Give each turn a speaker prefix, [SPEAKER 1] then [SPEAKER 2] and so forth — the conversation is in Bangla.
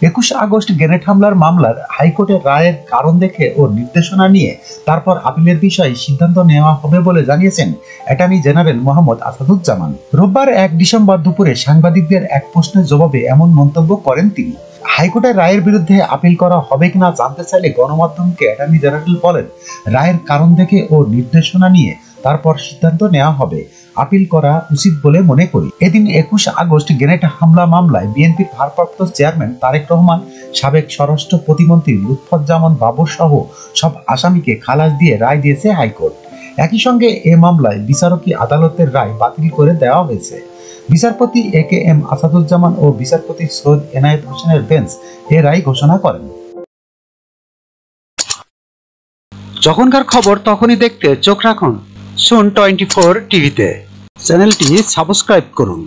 [SPEAKER 1] 21 আগস্ট গ্রেনেড হামলার মামলার হাইকোর্টের রায়ের কারণ দেখে ও নির্দেশনা নিয়ে তারপর আপিলের বিষয়ে সিদ্ধান্ত নেওয়া হবে বলে জানিয়েছেন অ্যাটর্নি জেনারেল মোহাম্মদ আসাদুজ্জামান। রোববার 1 ডিসেম্বর দুপুরে সাংবাদিকদের এক প্রশ্নের জবাবে এমন মন্তব্য করেন তিনি। হাইকোর্টের রায়ের বিরুদ্ধে আপিল করা হবে কিনা জানতে চাইলে গণমাধ্যমকে অ্যাটর্নি জেনারেল বলেন, রায়ের কারণ দেখে ও নির্দেশনা নিয়ে তারপর সিদ্ধান্ত নেওয়া হবে। আপিল করা উচিত বলে মনে করি। এদিন 21 আগস্ট গ্রেনেড হামলা মামলায় বিএনপির ভারপ্রাপ্ত চেয়ারম্যান তারেক রহমান, সাবেক স্বরাষ্ট্র প্রতিমন্ত্রী লুৎফুজ্জামান বাবর সহ সব আসামিকে খালাস দিয়ে রায় দিয়েছে হাইকোর্ট। একই সঙ্গে এ মামলায় বিচারকী আদালতের রায় বাতিল করে দেওয়া হয়েছে। বিচারপতি AKM আসাদুজ্জামান ও বিচারপতি সৈয়দ এনায়েত হোসেনের বেঞ্চ এ রায় ঘোষণা করেন। যখনকার খবর তখনই দেখতে চোখ রাখুন সুন 24 টিভিতে। চ্যানেলটি সাবস্ক্রাইব করুন।